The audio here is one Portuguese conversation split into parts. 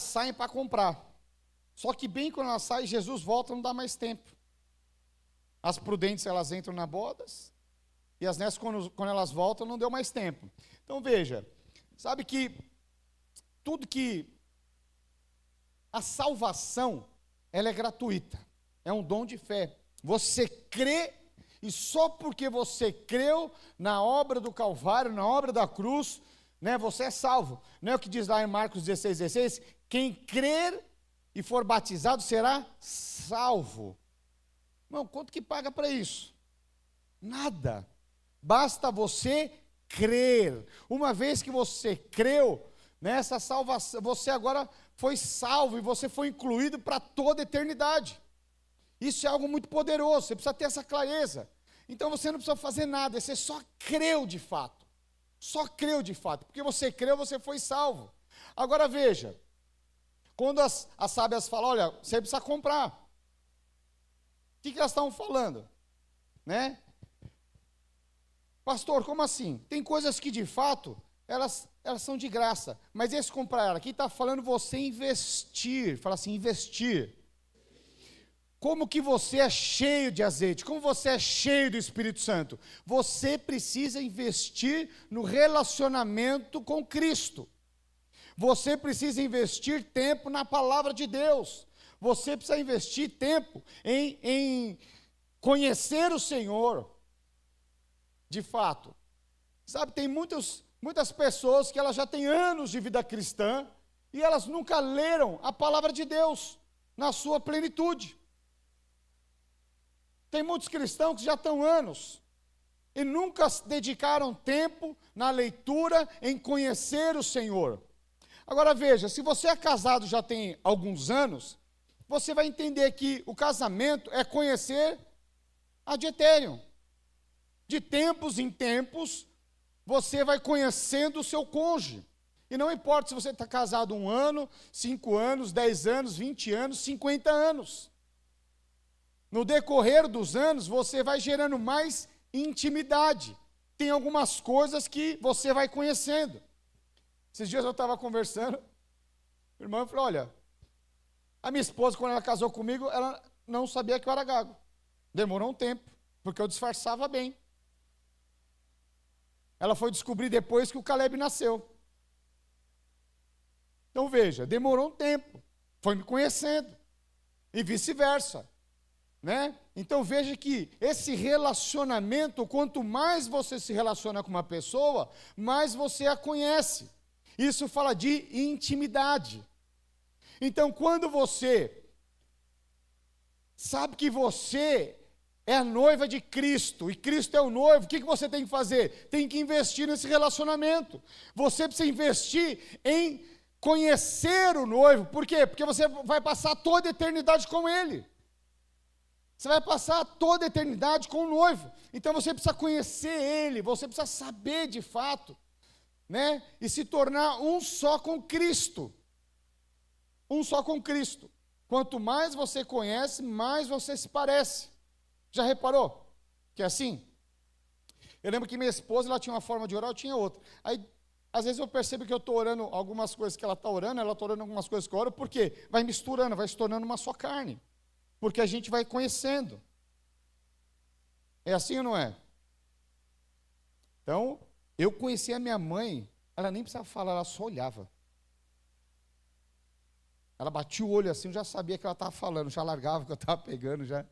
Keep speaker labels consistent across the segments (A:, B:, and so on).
A: saem para comprar. Só que bem quando elas saem, Jesus volta, não dá mais tempo. As prudentes, elas entram na bodas, e as necias, quando elas voltam, não deu mais tempo. Então veja, sabe que tudo que a salvação, ela é gratuita, é um dom de fé. Você crê, e só porque você creu na obra do Calvário, na obra da cruz, né, você é salvo. Não é o que diz lá em Marcos 16:16? Quem crer e for batizado será salvo. Irmão, quanto que paga para isso? Nada. Basta você crer. Uma vez que você creu nessa salvação, você agora foi salvo e você foi incluído para toda a eternidade. Isso é algo muito poderoso, você precisa ter essa clareza. Então você não precisa fazer nada, você só creu de fato. Só creu de fato, porque você creu, você foi salvo. Agora veja, quando as sábias falam, olha, você precisa comprar. O que elas estavam falando? Né? Pastor, como assim? Tem coisas que de fato, elas são de graça. Mas esse comprar, aqui está falando você investir. Fala assim, investir. Como que você é cheio de azeite? Como você é cheio do Espírito Santo? Você precisa investir no relacionamento com Cristo. Você precisa investir tempo na palavra de Deus. Você precisa investir tempo em conhecer o Senhor. De fato. Sabe, tem muitas pessoas que elas já têm anos de vida cristã e elas nunca leram a palavra de Deus na sua plenitude. Tem muitos cristãos que já estão anos e nunca se dedicaram tempo na leitura, em conhecer o Senhor. Agora veja, se você é casado já tem alguns anos, você vai entender que o casamento é conhecer ad eternum. De tempos em tempos, você vai conhecendo o seu cônjuge. E não importa se você está casado 1 ano, 5 anos, 10 anos, 20 anos, 50 anos. No decorrer dos anos, você vai gerando mais intimidade. Tem algumas coisas que você vai conhecendo. Esses dias eu estava conversando, o irmão falou, olha, a minha esposa, quando ela casou comigo, ela não sabia que eu era gago. Demorou um tempo, porque eu disfarçava bem. Ela foi descobrir depois que o Caleb nasceu. Então veja, demorou um tempo, foi me conhecendo, e vice-versa. Né? Então veja que esse relacionamento, quanto mais você se relaciona com uma pessoa, mais você a conhece. Isso fala de intimidade. Então quando você sabe que você é a noiva de Cristo, e Cristo é o noivo, o que você tem que fazer? Tem que investir nesse relacionamento. Você precisa investir em conhecer o noivo. Por quê? Porque você vai passar toda a eternidade com ele. Você vai passar toda a eternidade com o noivo. Então você precisa conhecer ele, você precisa saber de fato, né? E se tornar um só com Cristo. Um só com Cristo. Quanto mais você conhece, mais você se parece. Já reparou que é assim? Eu lembro que minha esposa, ela tinha uma forma de orar, eu tinha outra. Aí, às vezes eu percebo que eu estou orando algumas coisas que ela está orando algumas coisas que eu oro, por quê? Vai misturando, vai se tornando uma só carne. Porque a gente vai conhecendo. É assim ou não é? Então, eu conheci a minha mãe, ela nem precisava falar, ela só olhava. Ela batia o olho assim, eu já sabia que ela estava falando, já largava que eu estava pegando, já.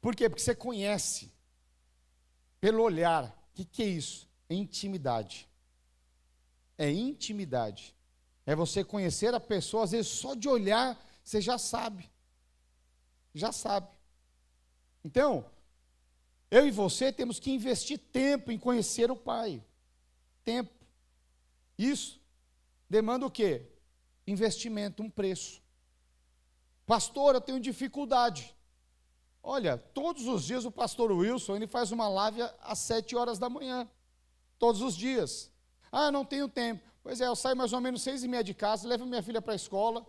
A: Por quê? Porque você conhece, pelo olhar. O que é isso? É intimidade. É intimidade. É você conhecer a pessoa, às vezes só de olhar, você já sabe. Já sabe. Então, eu e você temos que investir tempo em conhecer o Pai. Tempo. Isso demanda o quê? Investimento, um preço. Pastor, eu tenho dificuldade. Olha, todos os dias o pastor Wilson, ele faz uma live às 7 horas da manhã. Todos os dias. Ah, não tenho tempo. Pois é, eu saio mais ou menos 6h30 de casa, levo minha filha para a escola,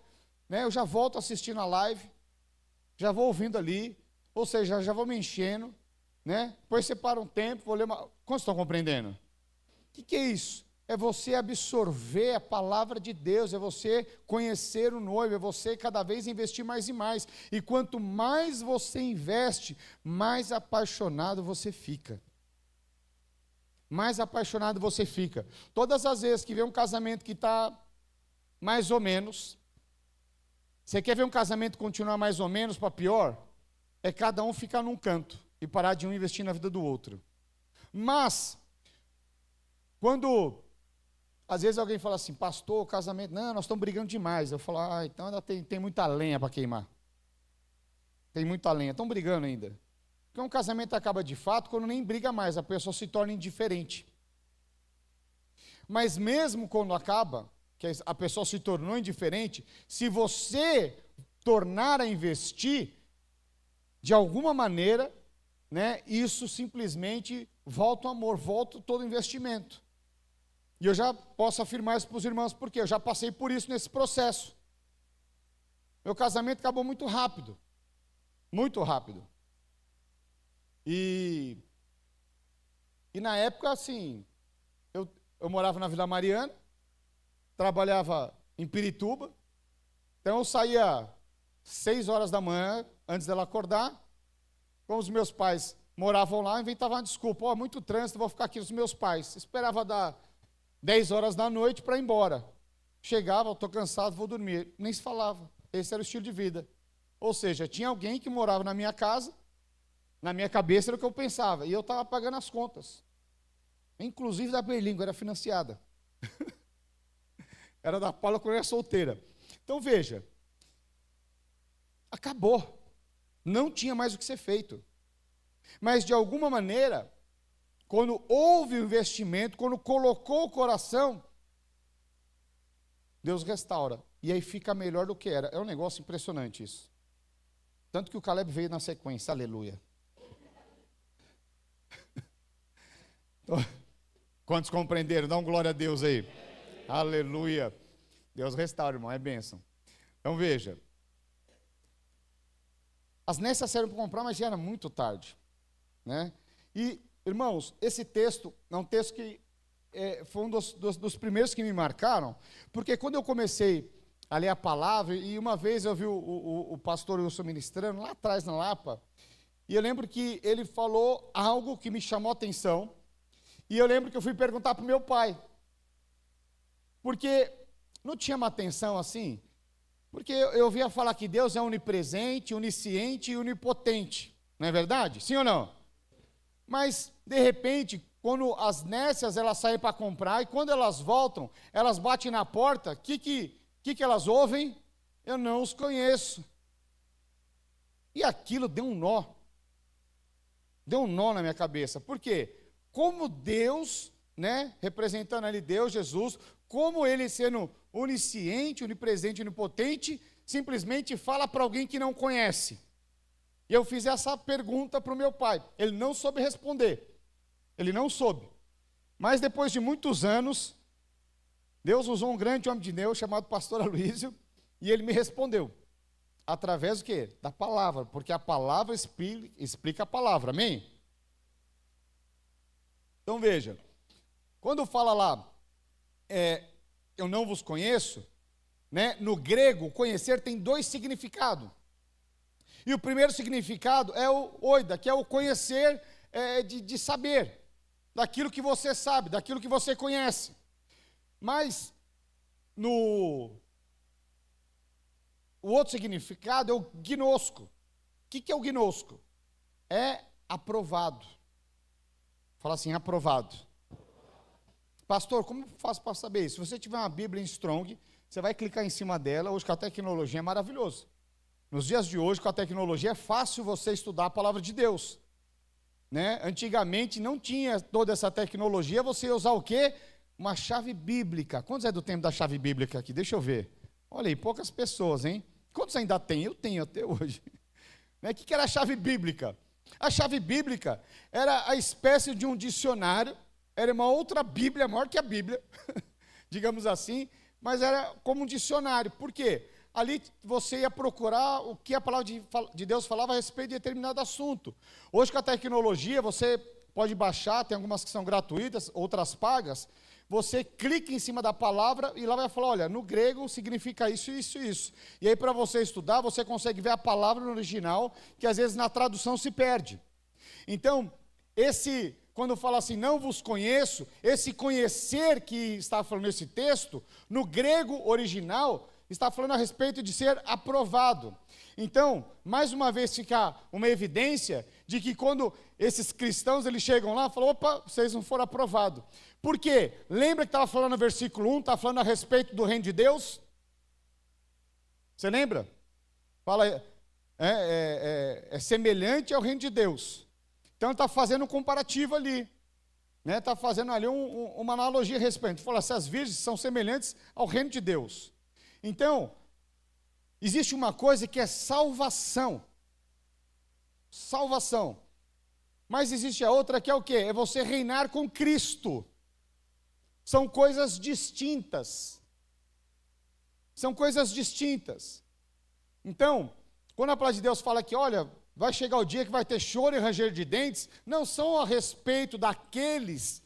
A: né, eu já volto assistindo a live, já vou ouvindo ali, ou seja, já vou me enchendo, né? Depois separo um tempo, vou ler uma... Quantos estão compreendendo? O que é isso? é você absorver a palavra de Deus, é você conhecer o noivo, é você cada vez investir mais e mais. E quanto mais você investe, mais apaixonado você fica. Mais apaixonado você fica. Todas as vezes que vê um casamento que está mais ou menos, você quer ver um casamento continuar mais ou menos para pior? É cada um ficar num canto e parar de um investir na vida do outro. Mas, quando às vezes alguém fala assim, pastor, o casamento, não, nós estamos brigando demais. Eu falo, então ainda tem muita lenha para queimar. Tem muita lenha, estão brigando ainda. Porque um casamento acaba de fato quando nem briga mais, a pessoa se torna indiferente. Mas mesmo quando acaba, que a pessoa se tornou indiferente, se você tornar a investir, de alguma maneira, né, isso simplesmente volta o amor, volta todo o investimento. E eu já posso afirmar isso para os irmãos, porque eu já passei por isso nesse processo. Meu casamento acabou muito rápido. Muito rápido. E na época, assim, eu morava na Vila Mariana, trabalhava em Pirituba, então eu saía 6 horas da manhã, antes dela acordar, como os meus pais moravam lá, inventava uma desculpa, muito trânsito, vou ficar aqui com os meus pais. Esperava dar 10 horas da noite para ir embora. Chegava, estou cansado, vou dormir. Nem se falava. Esse era o estilo de vida. Ou seja, tinha alguém que morava na minha casa, na minha cabeça era o que eu pensava, e eu estava pagando as contas. Inclusive da Berlingo, era financiada. Era da Paula quando era solteira. Então veja, acabou. Não tinha mais o que ser feito. Mas de alguma maneira, quando houve o investimento, quando colocou o coração, Deus restaura. E aí fica melhor do que era. É um negócio impressionante isso. Tanto que o Caleb veio na sequência, aleluia. Então, quantos compreenderam? Dá um glória a Deus aí. Aleluia. Deus restaura, irmão, é bênção. Então veja. As nécias saíram para comprar, mas já era muito tarde. Né? E, irmãos, esse texto é um texto que foi um dos primeiros que me marcaram, porque quando eu comecei a ler a palavra, e uma vez eu vi o pastor Wilson ministrando, lá atrás na Lapa, e eu lembro que ele falou algo que me chamou a atenção, e eu lembro que eu fui perguntar para o meu pai, porque não tinha uma atenção assim, porque eu ouvia falar que Deus é onipresente, onisciente e onipotente, não é verdade? Sim ou não? Mas, de repente, quando as nécias elas saem para comprar, e quando elas voltam, elas batem na porta, o que elas ouvem? Eu não os conheço. E aquilo deu um nó. Deu um nó na minha cabeça. Por quê? Como Deus, né, representando ali Deus, Jesus, como ele sendo onisciente, onipresente, onipotente, simplesmente fala para alguém que não conhece. E eu fiz essa pergunta para o meu pai. Ele não soube responder. Ele não soube. Mas depois de muitos anos, Deus usou um grande homem de Deus chamado pastor Aloísio, e ele me respondeu. Através do quê? Da palavra, porque a palavra explica a palavra, amém? Então veja, quando fala lá, eu não vos conheço, né, no grego, conhecer tem 2 significados. E o primeiro significado é o oida, que é o conhecer, de saber, daquilo que você sabe, daquilo que você conhece. Mas, o outro significado é o gnosco. O que é o gnosco? É aprovado. Fala assim, aprovado. Pastor, como eu faço para saber isso? Se você tiver uma Bíblia em Strong, você vai clicar em cima dela, hoje com a tecnologia é maravilhoso. Nos dias de hoje, com a tecnologia, é fácil você estudar a palavra de Deus. Né? Antigamente não tinha toda essa tecnologia, você ia usar o quê? Uma chave bíblica. Quantos é do tempo da chave bíblica aqui? Deixa eu ver. Olha aí, poucas pessoas, hein? Quantos ainda tem? Eu tenho até hoje. Né? O que era a chave bíblica? A chave bíblica era a espécie de um dicionário, era uma outra Bíblia, maior que a Bíblia, digamos assim, mas era como um dicionário. Por quê? Ali você ia procurar o que a palavra de Deus falava a respeito de determinado assunto. Hoje, com a tecnologia, você pode baixar, tem algumas que são gratuitas, outras pagas. você clica em cima da palavra e lá vai falar, olha, no grego significa isso, isso e isso. E aí para você estudar, você consegue ver a palavra no original, que às vezes na tradução se perde. Então, quando fala assim, não vos conheço, esse conhecer que está falando nesse texto, no grego original, está falando a respeito de ser aprovado. Então, mais uma vez fica uma evidência de que quando esses cristãos eles chegam lá, falam, opa, vocês não foram aprovados. Por quê? Lembra que estava falando no versículo 1, está falando a respeito do reino de Deus? Você lembra? Fala, é semelhante ao reino de Deus. Então, ele está fazendo um comparativo ali. Está fazendo ali uma analogia a respeito. Ele fala, se as virgens são semelhantes ao reino de Deus. Então, existe uma coisa que é salvação. Salvação. Mas existe a outra que é o quê? É você reinar com Cristo. São coisas distintas. São coisas distintas. Então, quando a palavra de Deus fala que, olha, vai chegar o dia que vai ter choro e ranger de dentes, não são a respeito daqueles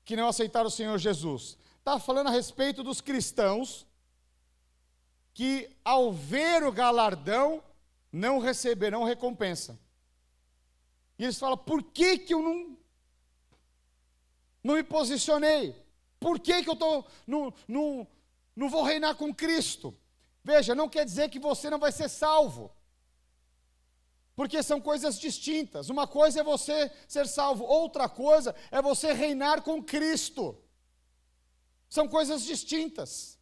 A: que não aceitaram o Senhor Jesus. Está falando a respeito dos cristãos que, ao ver o galardão, não receberão recompensa. E eles falam, por que que eu não me posicionei? Por que que eu não vou reinar com Cristo? Veja, não quer dizer que você não vai ser salvo. Porque são coisas distintas. Uma coisa é você ser salvo, outra coisa é você reinar com Cristo. São coisas distintas.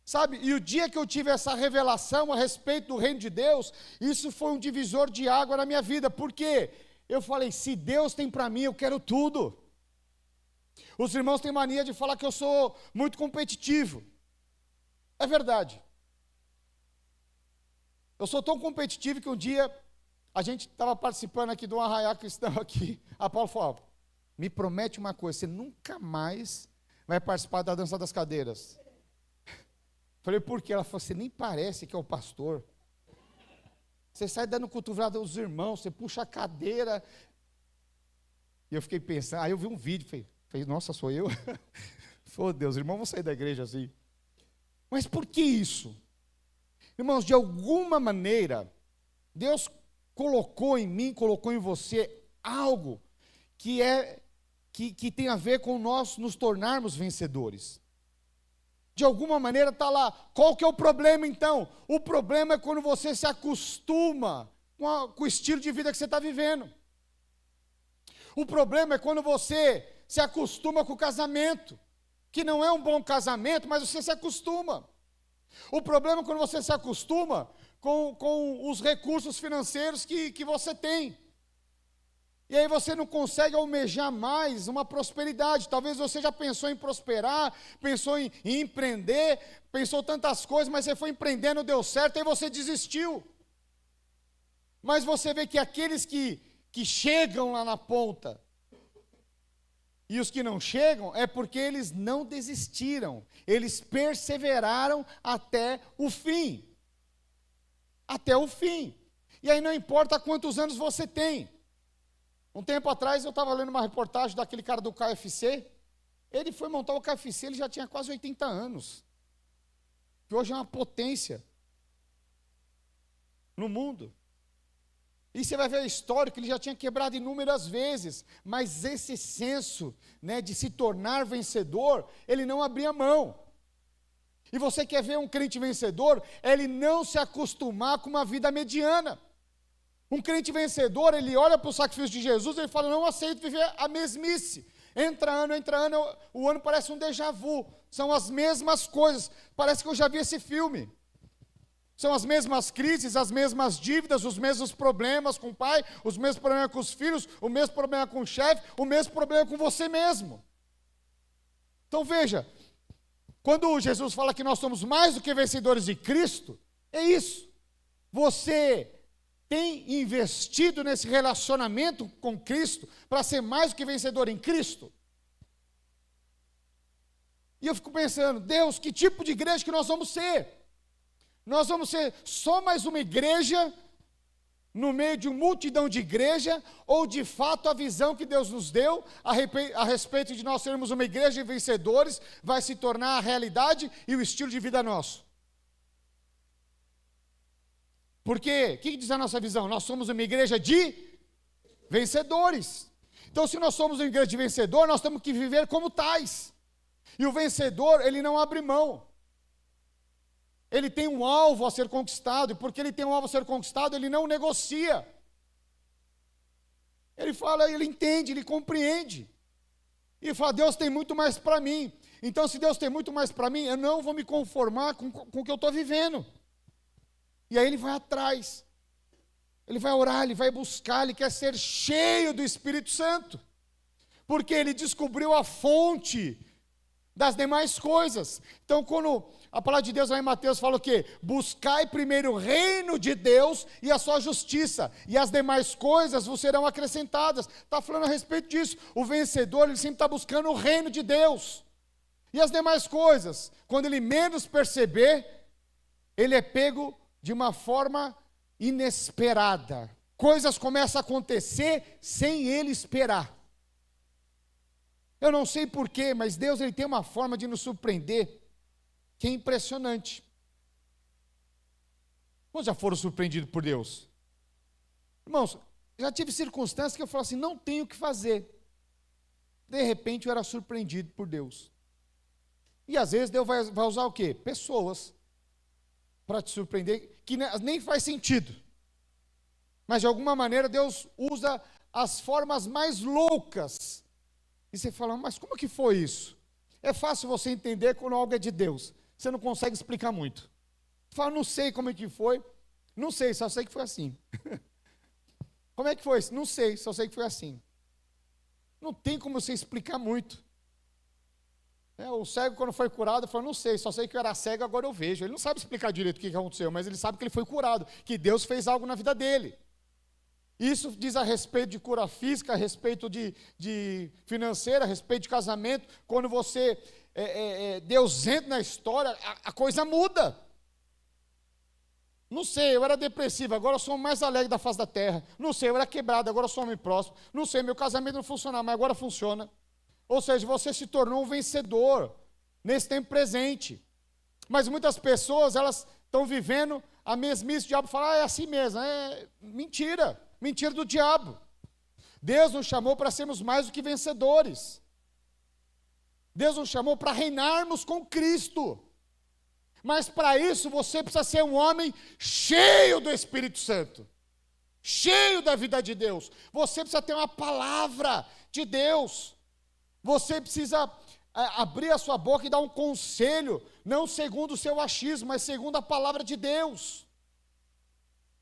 A: Sabe, e o dia que eu tive essa revelação a respeito do reino de Deus, isso foi um divisor de água na minha vida. Por quê? Eu falei, se Deus tem para mim, eu quero tudo. Os irmãos têm mania de falar que eu sou muito competitivo. É verdade. Eu sou tão competitivo que um dia, a gente estava participando aqui de um arraiá cristão aqui, a Paulo falou, me promete uma coisa, você nunca mais vai participar da dança das cadeiras. Falei, por quê? Ela falou, você nem parece que é o pastor. Você sai dando cotovelada aos irmãos, você puxa a cadeira. E eu fiquei pensando, aí eu vi um vídeo, falei, nossa, sou eu? Oh Deus, irmão, vão sair da igreja assim. Mas por que isso? Irmãos, de alguma maneira, Deus colocou em mim, colocou em você algo que tem a ver com nós nos tornarmos vencedores. De alguma maneira está lá. Qual que é o problema então? O problema é quando você se acostuma com o estilo de vida que você está vivendo. O problema é quando você se acostuma com o casamento, que não é um bom casamento, mas você se acostuma. O problema é quando você se acostuma com os recursos financeiros que você tem. E aí você não consegue almejar mais uma prosperidade. Talvez você já pensou em prosperar, pensou em empreender, pensou tantas coisas, mas você foi empreendendo, não deu certo, aí você desistiu. Mas você vê que aqueles que chegam lá na ponta, e os que não chegam, é porque eles não desistiram, eles perseveraram até o fim. Até o fim. E aí não importa quantos anos você tem. Um tempo atrás eu estava lendo uma reportagem daquele cara do KFC. Ele foi montar o KFC, ele já tinha quase 80 anos. Que hoje é uma potência no mundo. E você vai ver a história que ele já tinha quebrado inúmeras vezes. Mas esse senso, de se tornar vencedor, ele não abria mão. E você quer ver um crente vencedor? É ele não se acostumar com uma vida mediana. Um crente vencedor, ele olha para o sacrifício de Jesus e ele fala, não aceito viver a mesmice. Entra ano, o ano parece um déjà vu. São as mesmas coisas. Parece que eu já vi esse filme. São as mesmas crises, as mesmas dívidas, os mesmos problemas com o pai, os mesmos problemas com os filhos, o mesmo problema com o chefe, o mesmo problema com você mesmo. Então veja, quando Jesus fala que nós somos mais do que vencedores de Cristo, é isso. Você tem investido nesse relacionamento com Cristo para ser mais do que vencedor em Cristo? E eu fico pensando, Deus, que tipo de igreja que nós vamos ser? Nós vamos ser só mais uma igreja no meio de uma multidão de igreja, ou de fato a visão que Deus nos deu a respeito de nós sermos uma igreja de vencedores vai se tornar a realidade e o estilo de vida nosso? Porque, o que diz a nossa visão? Nós somos uma igreja de vencedores. Então, se nós somos uma igreja de vencedor, nós temos que viver como tais. E o vencedor, ele não abre mão. Ele tem um alvo a ser conquistado, e porque ele tem um alvo a ser conquistado, ele não negocia. Ele fala, ele entende, ele compreende. E fala, Deus tem muito mais para mim. Então, se Deus tem muito mais para mim, eu não vou me conformar com o que eu estou vivendo. E aí ele vai atrás. Ele vai orar, ele vai buscar, ele quer ser cheio do Espírito Santo. Porque ele descobriu a fonte das demais coisas. Então, quando a palavra de Deus lá em Mateus fala o quê? Buscai primeiro o reino de Deus e a sua justiça, e as demais coisas vos serão acrescentadas. Está falando a respeito disso. O vencedor, ele sempre está buscando o reino de Deus. E as demais coisas, quando ele menos perceber, ele é pego de uma forma inesperada. Coisas começam a acontecer sem ele esperar. Eu não sei porquê, mas Deus ele tem uma forma de nos surpreender que é impressionante. Quantos já foram surpreendidos por Deus? Irmãos, já tive circunstâncias que eu falo assim, não tenho o que fazer. De repente eu era surpreendido por Deus. E às vezes Deus vai usar o quê? Pessoas para te surpreender, que nem faz sentido. Mas de alguma maneira Deus usa as formas mais loucas. E você fala, mas como que foi isso? É fácil você entender quando algo é de Deus. Você não consegue explicar muito. Fala, não sei como é que foi. Não sei, só sei que foi assim. Como é que foi? Não sei, só sei que foi assim. Não tem como você explicar muito. O cego, quando foi curado, falou, não sei, só sei que eu era cego, agora eu vejo. Ele não sabe explicar direito o que aconteceu, mas ele sabe que ele foi curado, que Deus fez algo na vida dele. Isso diz a respeito de cura física, a respeito de financeira, a respeito de casamento. Quando você, Deus entra na história, a coisa muda. Não sei, eu era depressivo, agora eu sou o mais alegre da face da terra. Não sei, eu era quebrado, agora eu sou homem próximo. Não sei, meu casamento não funcionava, mas agora funciona. Ou seja, você se tornou um vencedor nesse tempo presente. Mas muitas pessoas, elas estão vivendo a mesmice. O diabo fala, é assim mesmo. É mentira. Mentira do diabo. Deus nos chamou para sermos mais do que vencedores. Deus nos chamou para reinarmos com Cristo. Mas para isso você precisa ser um homem cheio do Espírito Santo. Cheio da vida de Deus. Você precisa ter uma palavra de Deus. Você precisa abrir a sua boca e dar um conselho, não segundo o seu achismo, mas segundo a palavra de Deus.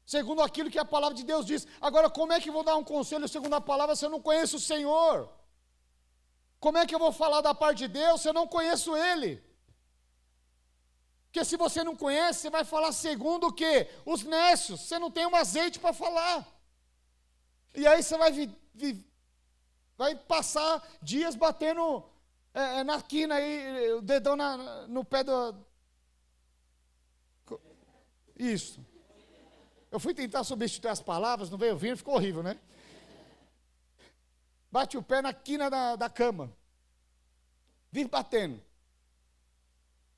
A: Segundo aquilo que a palavra de Deus diz. Agora, como é que eu vou dar um conselho segundo a palavra se eu não conheço o Senhor? Como é que eu vou falar da parte de Deus se eu não conheço Ele? Porque se você não conhece, você vai falar segundo o quê? Os nécios. Você não tem um azeite para falar. E aí você vai passar dias batendo na quina aí, o dedão no pé do... Isso. Eu fui tentar substituir as palavras, não veio vindo, ficou horrível, né? Bate o pé na quina da cama. Vive batendo.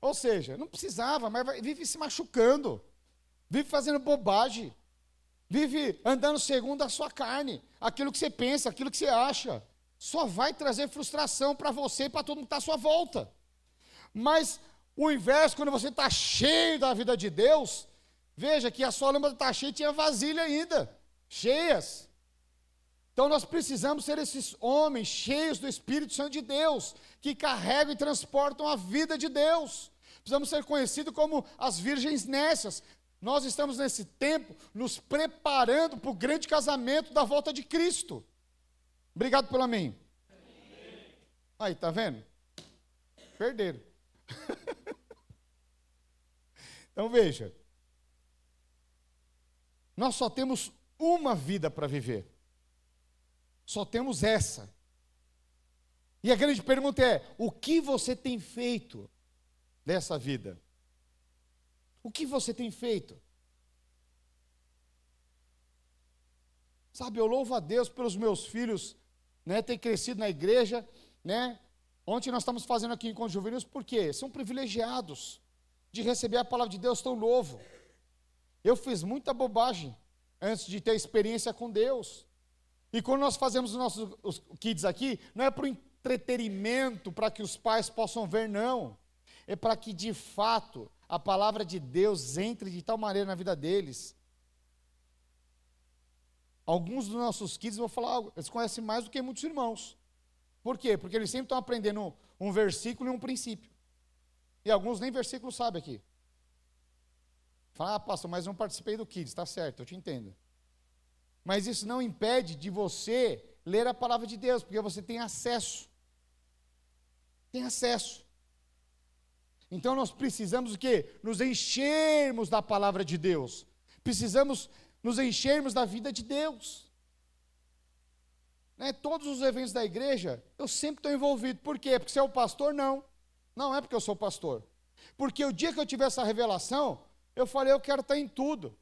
A: Ou seja, não precisava, mas vive se machucando. Vive fazendo bobagem. Vive andando segundo a sua carne. Aquilo que você pensa, aquilo que você acha. Só vai trazer frustração para você e para todo mundo que está à sua volta. Mas o inverso, quando você está cheio da vida de Deus, veja que a sua lâmpada está cheia e tinha vasilha ainda, cheias. Então nós precisamos ser esses homens cheios do Espírito Santo de Deus, que carregam e transportam a vida de Deus. Precisamos ser conhecidos como as virgens nécias. Nós estamos nesse tempo nos preparando para o grande casamento da volta de Cristo. Obrigado pelo amém. Aí, tá vendo? Perderam. Então veja. Nós só temos uma vida para viver. Só temos essa. E a grande pergunta é: o que você tem feito dessa vida? O que você tem feito? Sabe, eu louvo a Deus pelos meus filhos, né, ter crescido na igreja, né? Ontem nós estamos fazendo aqui em Encontros Juvenis, por quê? São privilegiados de receber a palavra de Deus tão novo. Eu fiz muita bobagem antes de ter experiência com Deus. E quando nós fazemos os kids aqui, não é para o entretenimento, para que os pais possam ver, não. É para que, de fato, a palavra de Deus entre de tal maneira na vida deles. Alguns dos nossos kids, eu vou falar algo, eles conhecem mais do que muitos irmãos. Por quê? Porque eles sempre estão aprendendo um versículo e um princípio. E alguns nem versículo sabem aqui. Fala, pastor, mas não participei do kids, está certo, eu te entendo. Mas isso não impede de você ler a palavra de Deus, porque você tem acesso. Tem acesso. Então nós precisamos o quê? Nos enchermos da palavra de Deus. Precisamos nos enchermos da vida de Deus. Né? Todos os eventos da igreja, eu sempre estou envolvido. Por quê? Porque você é o pastor? Não. Não é porque eu sou pastor. Porque o dia que eu tive essa revelação, eu falei, eu quero estar em tudo.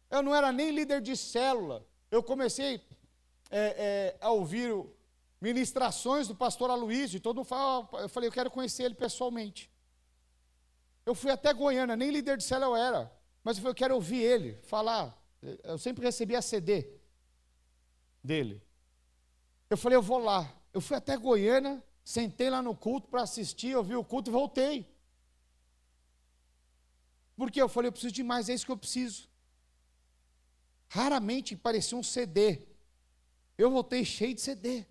A: Eu não era nem líder de célula. Eu comecei a ouvir ministrações do pastor Aloysio, e todo mundo fala, eu falei, eu quero conhecer ele pessoalmente. Eu fui até Goiânia, nem líder de célula eu era, mas eu falei, eu quero ouvir ele falar. Eu sempre recebia CD dele. Eu falei, eu vou lá. Eu fui até Goiânia, sentei lá no culto para assistir, ouvi o culto e voltei. Porque eu falei, eu preciso de mais, é isso que eu preciso. Raramente parecia um CD. Eu voltei cheio de CD.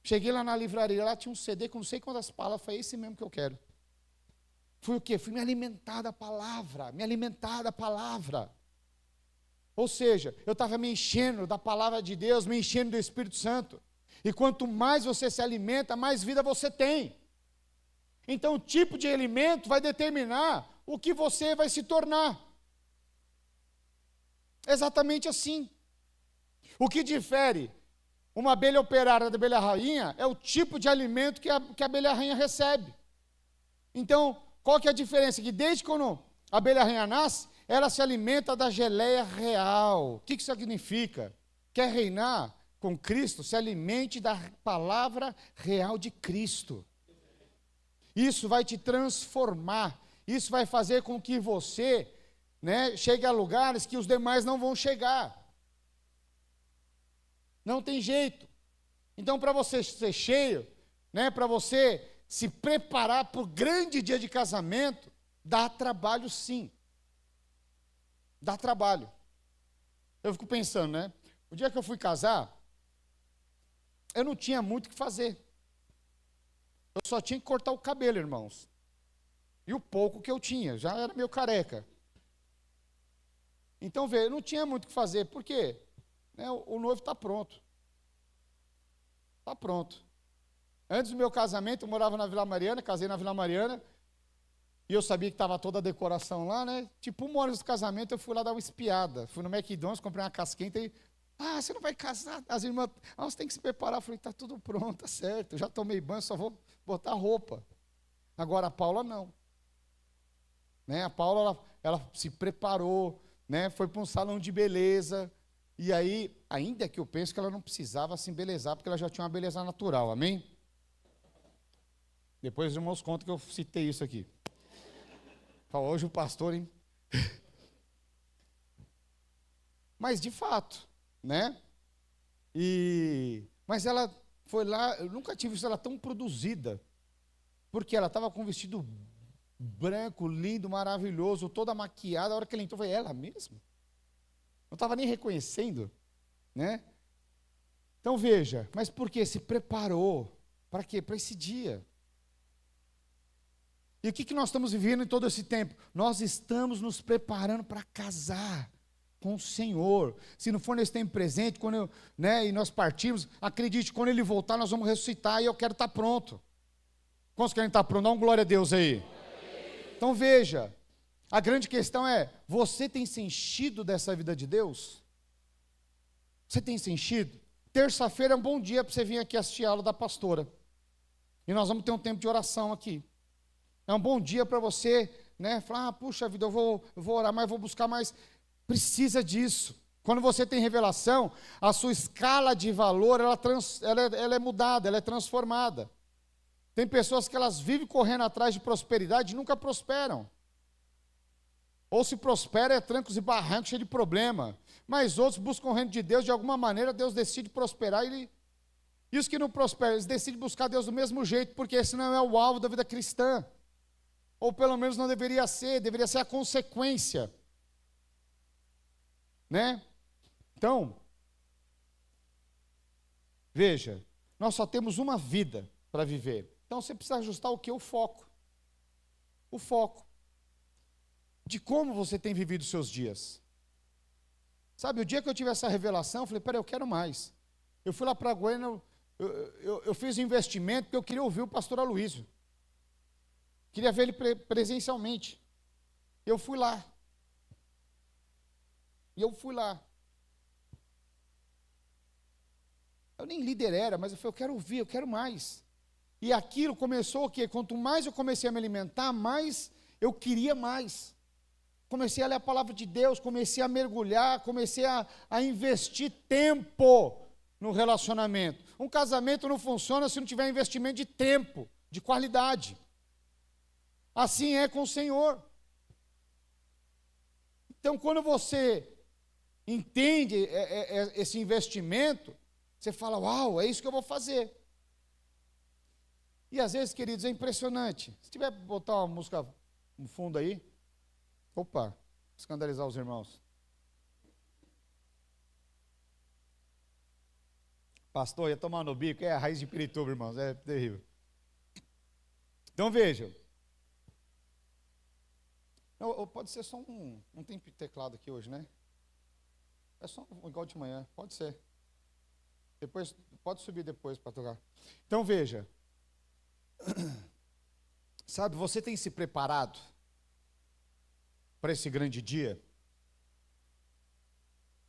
A: Cheguei lá na livraria, lá tinha um CD com não sei quantas palavras, foi esse mesmo que eu quero. Fui o quê? Fui me alimentar da palavra, me alimentar da palavra. Ou seja, eu estava me enchendo da palavra de Deus, me enchendo do Espírito Santo. E quanto mais você se alimenta, mais vida você tem. Então o tipo de alimento vai determinar o que você vai se tornar. Exatamente assim. O que difere uma abelha operária da abelha rainha é o tipo de alimento que a abelha rainha recebe. Então, qual que é a diferença? Que desde quando a abelha rainha nasce, ela se alimenta da geleia real. O que isso significa? Quer reinar com Cristo? Se alimente da palavra real de Cristo. Isso vai te transformar. Isso vai fazer com que você, né, chegue a lugares que os demais não vão chegar. Não tem jeito. Então, para você ser cheio, né, para você se preparar para o grande dia de casamento, dá trabalho sim. Dá trabalho. Eu fico pensando, né? O dia que eu fui casar, eu não tinha muito o que fazer. Eu só tinha que cortar o cabelo, irmãos. E o pouco que eu tinha, já era meio careca. Então, vê, eu não tinha muito o que fazer. Por quê? Né, o noivo está pronto. Está pronto. Antes do meu casamento, eu morava na Vila Mariana, casei na Vila Mariana, e eu sabia que estava toda a decoração lá, né? Tipo, 1 hora antes do casamento, eu fui lá dar uma espiada. Fui no McDonald's, comprei uma casquenta e... você não vai casar? As irmãs, você tem que se preparar. Eu falei, está tudo pronto, tá certo. Eu já tomei banho, só vou botar roupa. Agora, a Paula não. Né? A Paula, ela se preparou, né? Foi para um salão de beleza. E aí, ainda que eu penso que ela não precisava se embelezar, porque ela já tinha uma beleza natural, amém? Depois os irmãos contam que eu citei isso aqui. Hoje o pastor, hein? Mas de fato, né? Mas ela foi lá, eu nunca tive visto ela tão produzida, porque ela estava com um vestido branco, lindo, maravilhoso, toda maquiada. A hora que ela entrou, foi ela mesma. Não estava nem reconhecendo, né? Então veja, mas por que? Se preparou. Para quê? Para esse dia. E o que nós estamos vivendo em todo esse tempo? Nós estamos nos preparando para casar com o Senhor. Se não for nesse tempo presente, e nós partirmos, acredite, quando Ele voltar, nós vamos ressuscitar e eu quero estar pronto. Quantos querem estar pronto? Dá uma glória a Deus aí. Então veja, a grande questão é, você tem se enchido dessa vida de Deus? Você tem se enchido? Terça-feira é um bom dia para você vir aqui assistir a aula da pastora. E nós vamos ter um tempo de oração aqui. É um bom dia para você, né, falar, puxa vida, eu vou orar mais, vou buscar mais. Precisa disso. Quando você tem revelação, a sua escala de valor, ela é mudada, ela é transformada. Tem pessoas que elas vivem correndo atrás de prosperidade e nunca prosperam. Ou se prospera, é trancos e barrancos, cheio de problema. Mas outros buscam o reino de Deus, de alguma maneira Deus decide prosperar. E os que não prosperam, eles decidem buscar Deus do mesmo jeito, porque esse não é o alvo da vida cristã. Ou pelo menos não deveria ser a consequência. Né? Então, veja, nós só temos uma vida para viver. Então você precisa ajustar o que? O foco. O foco. De como você tem vivido os seus dias. Sabe, o dia que eu tive essa revelação, eu falei, peraí, eu quero mais. Eu fui lá para Goiânia, eu fiz um investimento porque eu queria ouvir o pastor Aloysio. Queria ver ele presencialmente. Eu fui lá. Eu nem líder era, mas eu falei, eu quero ouvir, eu quero mais. E aquilo começou o quê? Quanto mais eu comecei a me alimentar, mais eu queria mais. Comecei a ler a palavra de Deus, comecei a mergulhar, comecei a investir tempo no relacionamento. Um casamento não funciona se não tiver investimento de tempo, de qualidade. Assim é com o Senhor. Então, quando você entende esse investimento, você fala, uau, é isso que eu vou fazer. E às vezes, queridos, é impressionante. Se tiver botar uma música no fundo aí, opa, escandalizar os irmãos. Pastor, ia tomar no bico, é a raiz de Pirituba, irmãos, é terrível. Então veja. Pode ser só não tem teclado aqui hoje, né? É só igual de manhã, pode ser. Depois, pode subir depois para tocar. Então veja. Sabe, você tem se preparado para esse grande dia?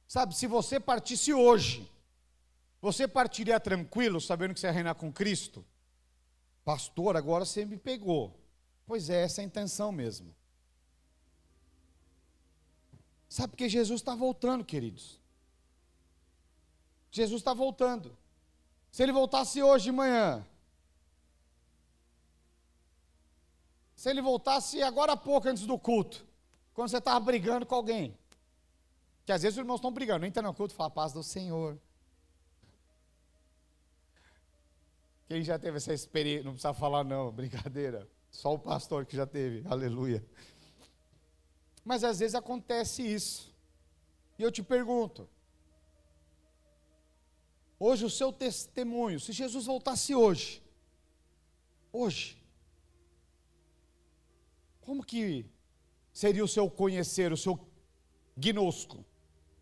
A: Sabe, se você partisse hoje, você partiria tranquilo, sabendo que você ia reinar com Cristo? Pastor, agora você me pegou. Pois é, essa é a intenção mesmo. Sabe, porque Jesus está voltando, queridos. Jesus está voltando. Se ele voltasse hoje de manhã, se ele voltasse agora há pouco, antes do culto, quando você estava brigando com alguém, que às vezes os irmãos estão brigando, não entra no culto e fala, paz do Senhor. Quem já teve essa experiência, não precisa falar não, brincadeira, só o pastor que já teve, aleluia. Mas às vezes acontece isso, e eu te pergunto, hoje o seu testemunho, se Jesus voltasse hoje, como que seria o seu conhecer, o seu gnosco?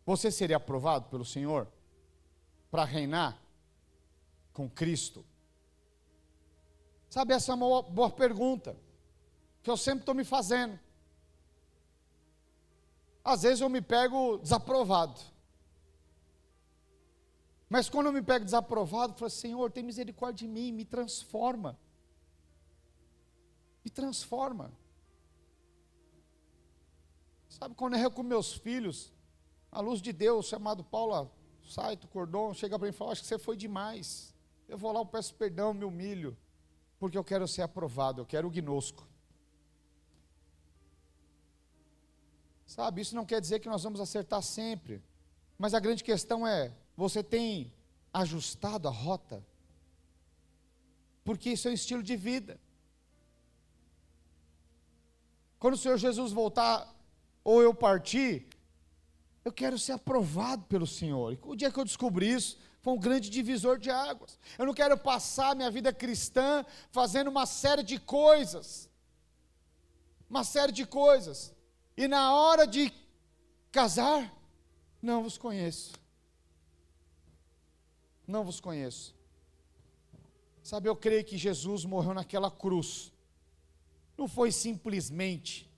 A: Você seria aprovado pelo Senhor para reinar com Cristo? Sabe, essa é uma boa pergunta, que eu sempre estou me fazendo. Às vezes eu me pego desaprovado. Mas quando eu me pego desaprovado, eu falo, Senhor, tem misericórdia de mim, me transforma. Me transforma. Sabe, quando eu erro com meus filhos, a luz de Deus, chamado Paulo, sai do cordão, chega para mim e fala, acho que você foi demais. Eu vou lá, eu peço perdão, me humilho, porque eu quero ser aprovado, eu quero o gnosco. Sabe, isso não quer dizer que nós vamos acertar sempre, mas a grande questão é, você tem ajustado a rota? Porque isso é um estilo de vida. Quando o Senhor Jesus voltar, ou eu partir, eu quero ser aprovado pelo Senhor. E o dia que eu descobri isso, foi um grande divisor de águas. Eu não quero passar minha vida cristã fazendo uma série de coisas. E na hora de casar, não vos conheço. Sabe, eu creio que Jesus morreu naquela cruz. Não foi simplesmente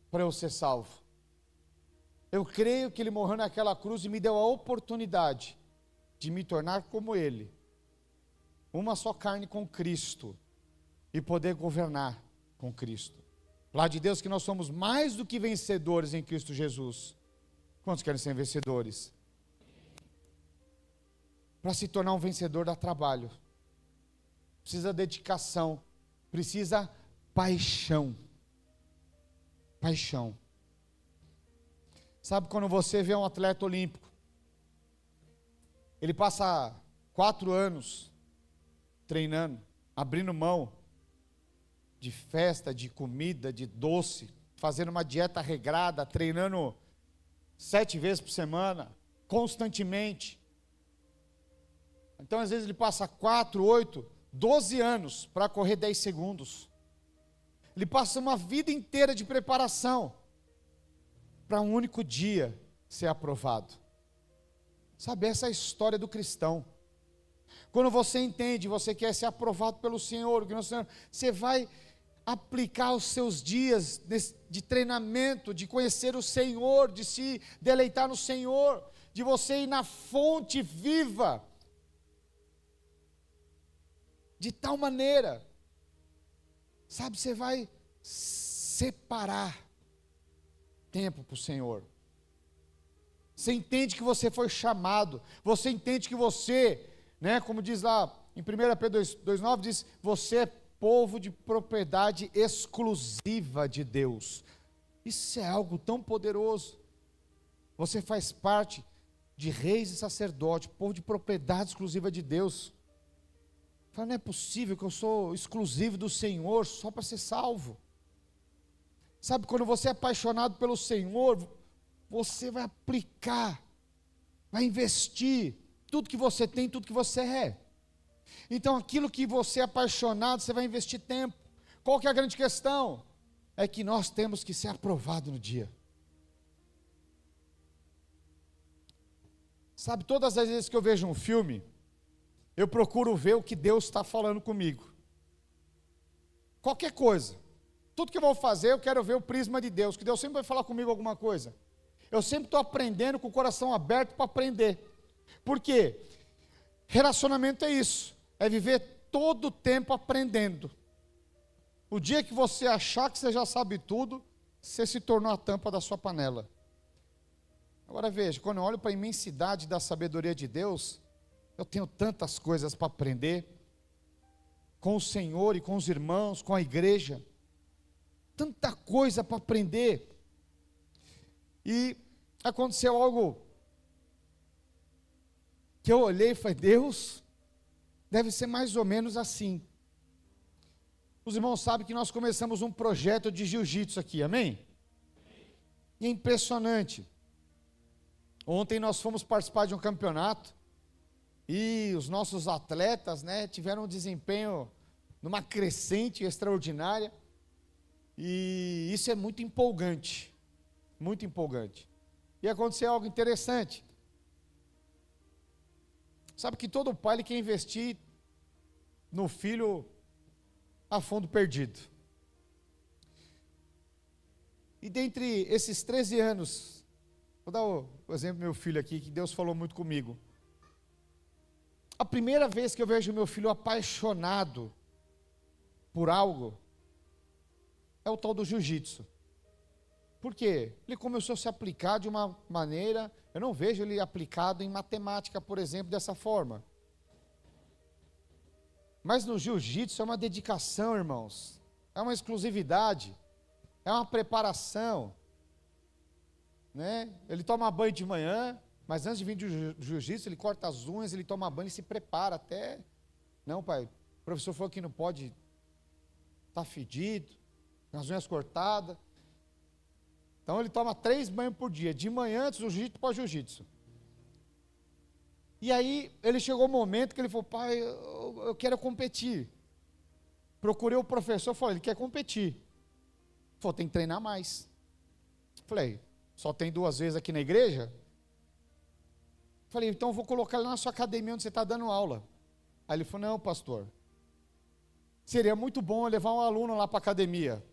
A: para eu ser salvo. Eu creio que ele morreu naquela cruz e me deu a oportunidade de me tornar como ele. Uma só carne com Cristo. E poder governar com Cristo. Lá de Deus que nós somos mais do que vencedores em Cristo Jesus. Quantos querem ser vencedores? Para se tornar um vencedor dá trabalho. Precisa dedicação. Precisa paixão. Paixão. Sabe quando você vê um atleta olímpico, ele passa 4 anos treinando, abrindo mão de festa, de comida, de doce, fazendo uma dieta regrada, treinando 7 vezes por semana, constantemente. Então, às vezes, ele passa 4, 8, 12 anos para correr 10 segundos. Ele passa uma vida inteira de preparação para um único dia ser aprovado. Sabe, essa é a história do cristão. Quando você entende, você quer ser aprovado pelo Senhor, você vai aplicar os seus dias de treinamento, de conhecer o Senhor, de se deleitar no Senhor, de você ir na fonte viva, de tal maneira, sabe, você vai separar tempo para o Senhor. Você entende que você foi chamado, você entende que você, como diz lá em 1 Pedro 2,9, diz, você é povo de propriedade exclusiva de Deus. Isso é algo tão poderoso. Você faz parte de reis e sacerdotes, povo de propriedade exclusiva de Deus. Fala, não é possível que eu sou exclusivo do Senhor só para ser salvo. Sabe, quando você é apaixonado pelo Senhor, você vai aplicar, vai investir tudo que você tem, tudo que você é. Então, aquilo que você é apaixonado, você vai investir tempo. Qual que é a grande questão? É que nós temos que ser aprovados no dia. Sabe, todas as vezes que eu vejo um filme, eu procuro ver o que Deus está falando comigo. Qualquer coisa. Tudo que eu vou fazer, eu quero ver o prisma de Deus, que Deus sempre vai falar comigo alguma coisa. Eu sempre estou aprendendo com o coração aberto para aprender. Por quê? Relacionamento é isso, é viver todo o tempo aprendendo. O dia que você achar que você já sabe tudo, você se tornou a tampa da sua panela. Agora veja, quando eu olho para a imensidade da sabedoria de Deus, eu tenho tantas coisas para aprender, com o Senhor e com os irmãos, com a igreja, tanta coisa para aprender. E aconteceu algo que eu olhei e falei, Deus, deve ser mais ou menos assim. Os irmãos sabem que nós começamos um projeto de jiu-jitsu aqui, amém? E é impressionante. Ontem nós fomos participar de um campeonato, e os nossos atletas, tiveram um desempenho numa crescente extraordinária, e isso é muito empolgante, muito empolgante. E aconteceu algo interessante. Sabe que todo pai ele quer investir no filho a fundo perdido. E dentre esses 13 anos, vou dar o exemplo do meu filho aqui, que Deus falou muito comigo. A primeira vez que eu vejo meu filho apaixonado por algo, é o tal do jiu-jitsu. Por quê? Ele começou a se aplicar de uma maneira, eu não vejo ele aplicado em matemática, por exemplo, dessa forma. Mas no jiu-jitsu é uma dedicação, irmãos, é uma exclusividade, é uma preparação, Ele toma banho de manhã, mas antes de vir do jiu-jitsu, ele corta as unhas, ele toma banho e se prepara até, não pai, o professor falou que não pode estar fedido, com as unhas cortadas. Então ele toma 3 banhos por dia, de manhã antes do jiu-jitsu para o jiu-jitsu. E aí ele chegou um momento que ele falou, pai, eu quero competir. Procurei o professor, falei, ele quer competir. Ele falou, tem que treinar mais. Falei, só tem 2 vezes aqui na igreja? Falei, então eu vou colocar ele na sua academia onde você está dando aula. Aí ele falou, não pastor, seria muito bom eu levar um aluno lá para a academia,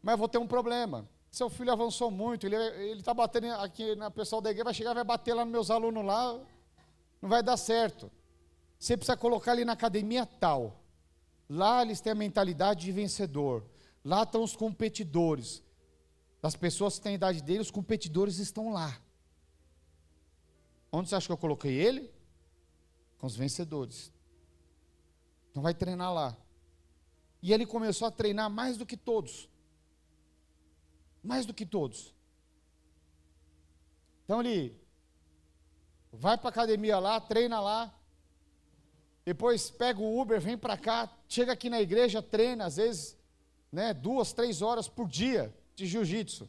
A: mas eu vou ter um problema. Seu filho avançou muito, ele está batendo aqui na pessoal da igreja, vai chegar, vai bater lá nos meus alunos lá, não vai dar certo. Você precisa colocar ele na academia tal. Lá eles têm a mentalidade de vencedor. Lá estão os competidores. das pessoas que têm a idade dele, os competidores estão lá. Onde você acha que eu coloquei ele? Com os vencedores. Então vai treinar lá. E ele começou a treinar mais do que todos. Mais do que todos. Então ele vai para a academia lá, treina lá. Depois pega o Uber, vem para cá, chega aqui na igreja, treina, às vezes, 2, 3 horas por dia de jiu-jitsu.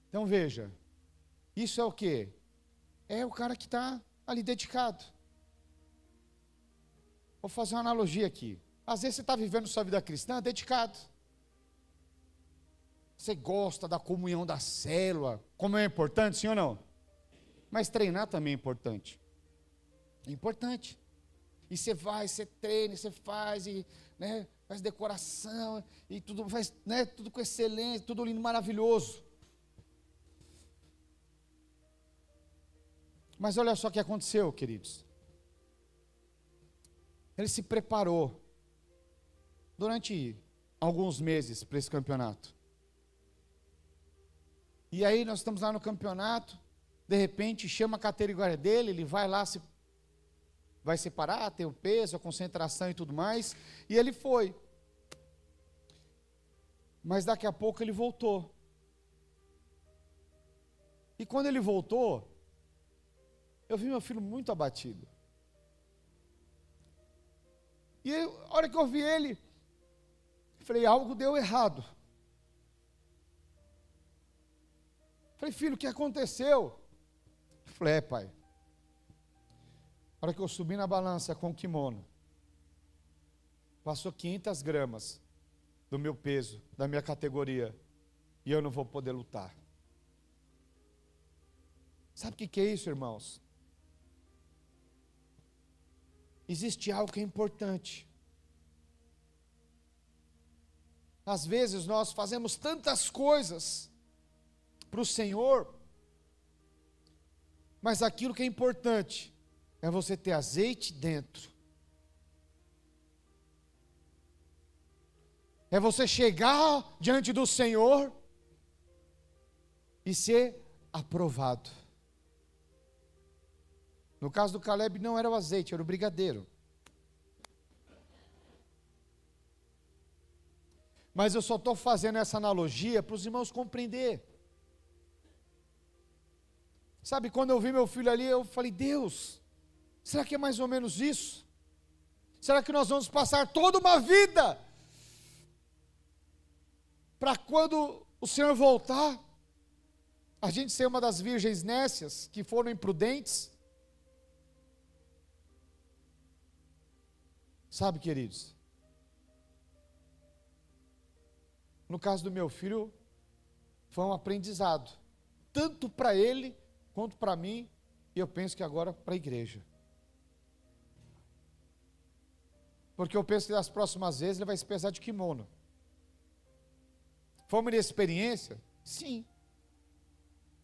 A: Então veja, isso é o quê? É o cara que está ali dedicado. Vou fazer uma analogia aqui. Às vezes você está vivendo sua vida cristã dedicado. Você gosta da comunhão da célula, como é importante, sim ou não? Mas treinar também é importante. É importante. E você vai, você treina, você faz, faz decoração, e tudo, faz, tudo com excelência, tudo lindo, maravilhoso. Mas olha só o que aconteceu, queridos. Ele se preparou durante alguns meses para esse campeonato. E aí nós estamos lá no campeonato, de repente chama a categoria dele, ele vai lá, vai separar, tem o peso, a concentração e tudo mais, e ele foi. Mas daqui a pouco ele voltou. E quando ele voltou, eu vi meu filho muito abatido. E a hora que eu vi ele, falei, algo deu errado. Falei, filho, o que aconteceu? Falei, pai. A hora que eu subi na balança com o kimono, passou 500 gramas do meu peso, da minha categoria, e eu não vou poder lutar. Sabe o que é isso, irmãos? Existe algo que é importante. Às vezes nós fazemos tantas coisas para o Senhor, mas aquilo que é importante é você ter azeite dentro. É você chegar diante do Senhor e ser aprovado. No caso do Caleb não era o azeite, era o brigadeiro. Mas eu só estou fazendo essa analogia para os irmãos compreender. Sabe, quando eu vi meu filho ali, eu falei, Deus, será que é mais ou menos isso? Será que nós vamos passar toda uma vida para quando o Senhor voltar, a gente ser uma das virgens nécias que foram imprudentes? Sabe, queridos, no caso do meu filho, foi um aprendizado, tanto para ele, quanto para mim, e eu penso que agora para a igreja. Porque eu penso que das próximas vezes ele vai se pesar de kimono. Foi uma inexperiência? Sim.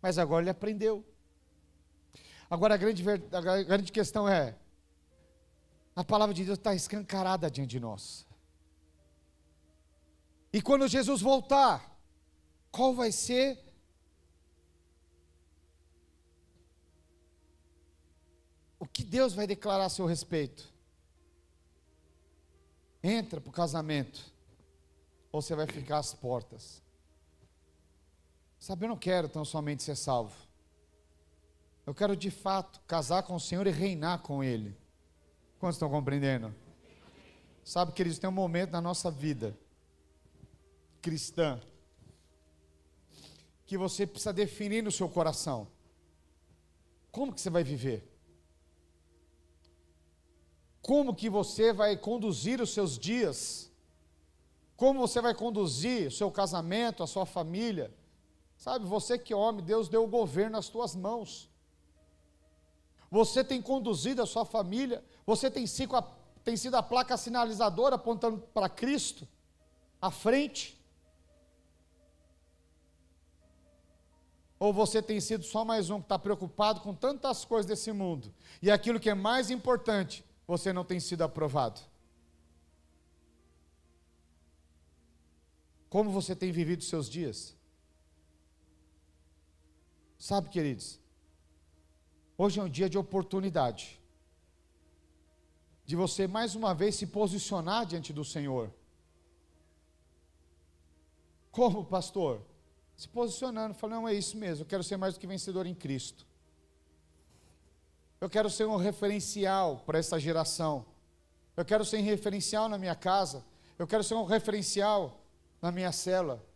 A: Mas agora ele aprendeu. Agora a grande questão é, a palavra de Deus está escancarada diante de nós. E quando Jesus voltar, qual vai ser o que Deus vai declarar a seu respeito? Entra para o casamento, ou você vai ficar às portas? Sabe, eu não quero tão somente ser salvo. Eu quero de fato casar com o Senhor e reinar com Ele. Quantos estão compreendendo? Sabe, queridos, tem um momento na nossa vida cristã que você precisa definir no seu coração. Como que você vai viver? Como que você vai conduzir os seus dias? Como você vai conduzir o seu casamento, a sua família? Sabe, você que é homem, Deus deu o governo nas tuas mãos. Você tem conduzido a sua família, você tem sido a placa sinalizadora apontando para Cristo, à frente. Ou você tem sido só mais um que está preocupado com tantas coisas desse mundo, e aquilo que é mais importante, você não tem sido aprovado. Como você tem vivido os seus dias? Sabe, queridos, hoje é um dia de oportunidade, de você mais uma vez se posicionar diante do Senhor. Como, pastor? Se posicionando, falando, não, é isso mesmo, eu quero ser mais do que vencedor em Cristo. Eu quero ser um referencial para essa geração. Eu quero ser um referencial na minha casa. Eu quero ser um referencial na minha cela.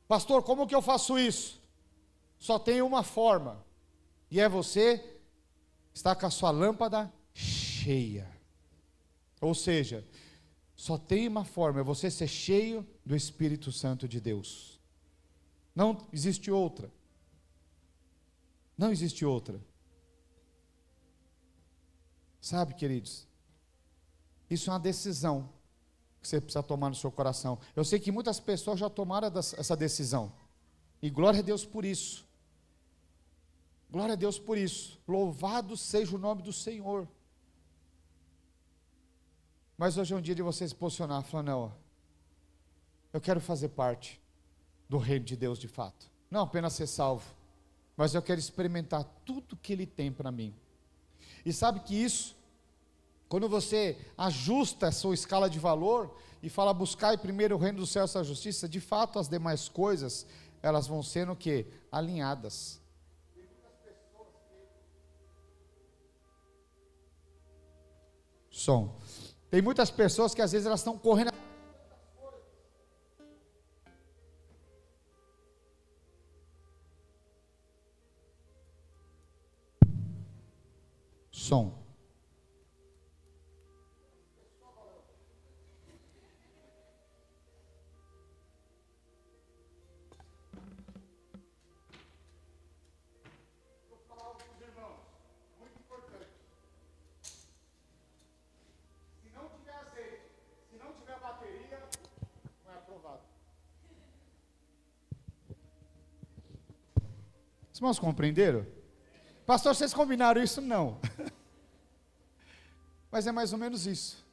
A: Pastor, como que eu faço isso? Só tem uma forma, e é você estar com a sua lâmpada cheia. Ou seja, só tem uma forma, é você ser cheio do Espírito Santo de Deus. Não existe outra. Não existe outra. Sabe, queridos, isso é uma decisão que você precisa tomar no seu coração. Eu sei que muitas pessoas já tomaram essa decisão, e glória a Deus por isso. Glória a Deus por isso. Louvado seja o nome do Senhor. Mas hoje é um dia de você se posicionar, falar, não, eu quero fazer parte do reino de Deus de fato. Não apenas ser salvo, mas eu quero experimentar tudo que Ele tem para mim. E sabe que isso, quando você ajusta a sua escala de valor e fala, buscai primeiro o reino do céu e a sua justiça, de fato as demais coisas, elas vão sendo o quê? Alinhadas. Som. Tem muitas pessoas que às vezes elas estão correndo. Som. Os irmãos compreenderam? Pastor, vocês combinaram isso? Não. Mas é mais ou menos isso.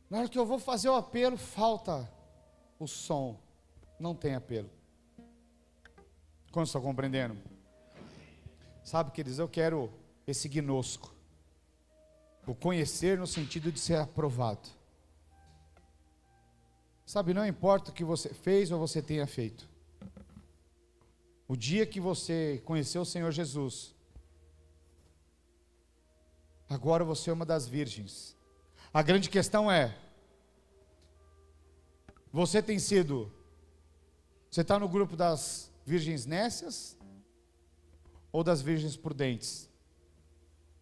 A: Na hora que eu vou fazer o apelo, falta o som. Não tem apelo. Como estão compreendendo? Sabe, queridos, eu quero esse gnosco. O conhecer no sentido de ser aprovado. Sabe, não importa o que você fez ou você tenha feito. O dia que você conheceu o Senhor Jesus, agora você é uma das virgens. A grande questão é, você está no grupo das virgens nécias ou das virgens prudentes?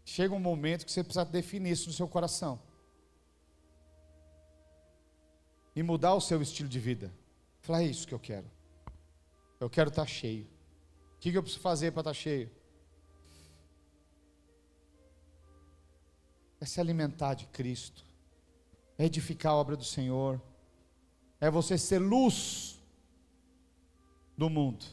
A: Chega um momento que você precisa definir isso no seu coração e mudar o seu estilo de vida. Falar, é isso que eu quero. Eu quero estar cheio. O que eu preciso fazer para estar cheio? É se alimentar de Cristo, é edificar a obra do Senhor, é você ser luz do mundo.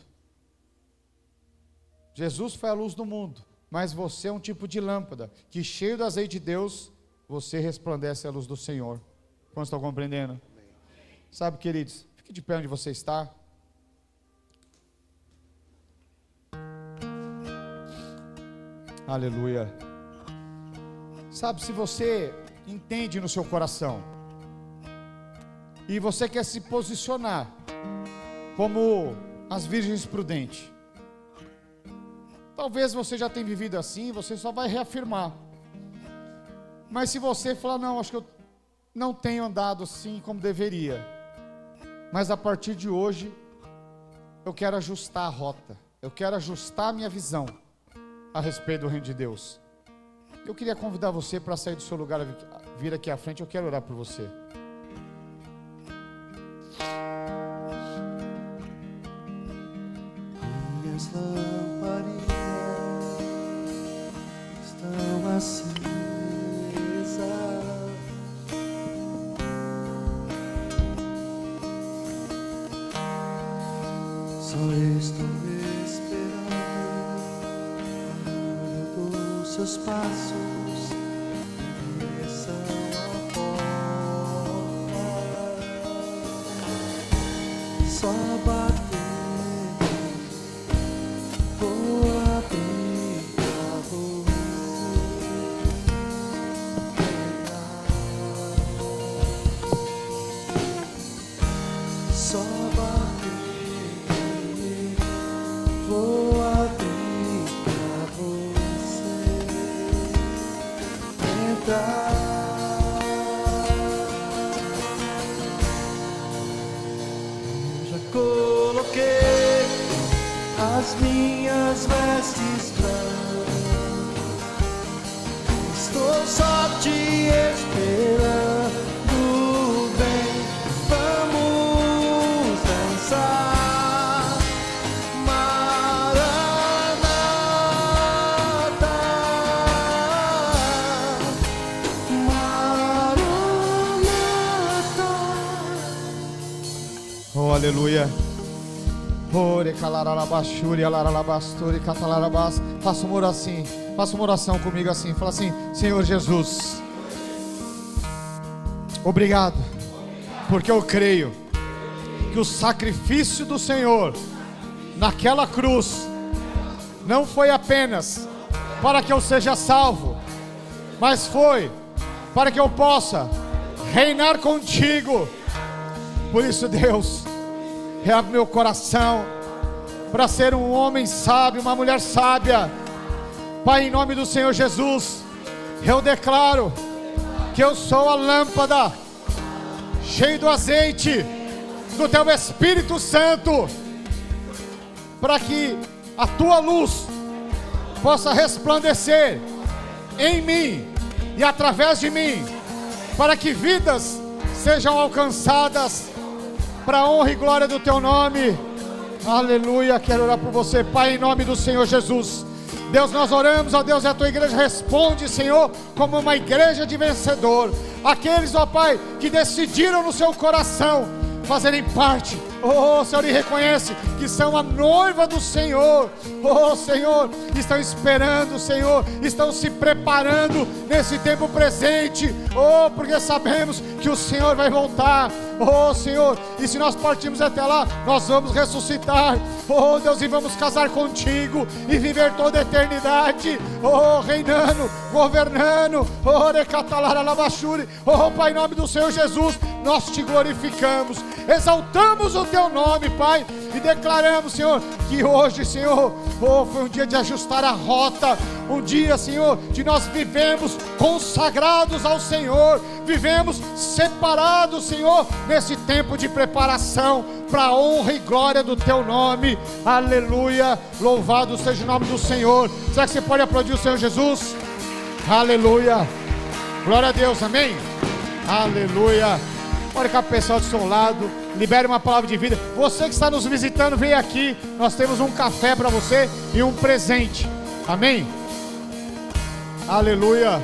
A: Jesus foi a luz do mundo, mas você é um tipo de lâmpada, que cheio do azeite de Deus, você resplandece a luz do Senhor. Quantos estão compreendendo? Sabe, queridos, fique de pé onde você está. Aleluia. Sabe, se você entende no seu coração e você quer se posicionar como as virgens prudentes, talvez você já tenha vivido assim, você só vai reafirmar. Mas se você falar, não, acho que eu não tenho andado assim como deveria, mas a partir de hoje eu quero ajustar a rota, eu quero ajustar a minha visão a respeito do reino de Deus. Eu queria convidar você para sair do seu lugar, vir aqui à frente. Eu quero orar por você.
B: Minhas lamparinas estão acesas, só estou esperando os seus passos em direção à porta. só bater, vou abrir pra você entrar. Só bater, vou abrir pra você entrar. Coloquei as minhas vestes brancas, estou só te esperando, vem, vamos dançar, Maranata, Maranata.
A: Oh, aleluia. Ore calaralabashuri, alaralabasturi, catalarabas. Faça uma oração, faça uma oração comigo assim. Fala assim: Senhor Jesus, obrigado, porque eu creio que o sacrifício do Senhor naquela cruz não foi apenas para que eu seja salvo, mas foi para que eu possa reinar contigo. Por isso, Deus, reabre meu coração para ser um homem sábio, uma mulher sábia. Pai, em nome do Senhor Jesus, eu declaro que eu sou a lâmpada, cheio do azeite do Teu Espírito Santo, para que a Tua luz possa resplandecer em mim e através de mim, para que vidas sejam alcançadas para a honra e glória do Teu nome. Aleluia. Quero orar por você, Pai, em nome do Senhor Jesus. Deus, nós oramos, ó Deus, e a Tua igreja responde, Senhor, como uma igreja de vencedor. Aqueles, ó Pai, que decidiram no seu coração fazerem parte, oh Senhor, e reconhece que são a noiva do Senhor. Oh Senhor, estão esperando, Senhor, estão se preparando nesse tempo presente. Oh, porque sabemos que o Senhor vai voltar. Oh Senhor, e se nós partirmos até lá, nós vamos ressuscitar. Oh Deus, e vamos casar contigo e viver toda a eternidade. Oh, reinando, governando. Oh, recatalaralabashuri. Oh Pai, em nome do Senhor Jesus, nós te glorificamos, exaltamos o Teu nome, Pai, e declaramos, Senhor, que hoje, Senhor, oh, foi um dia de ajustar a rota, um dia, Senhor, de nós vivemos consagrados ao Senhor, vivemos separados, Senhor, nesse tempo de preparação para a honra e glória do Teu nome. Aleluia, louvado seja o nome do Senhor. Será que você pode aplaudir o Senhor Jesus? Aleluia, glória a Deus, amém? Aleluia. Olha cá, pessoal do seu lado, libere uma palavra de vida. Você que está nos visitando, vem aqui, nós temos um café para você e um presente, amém? Aleluia.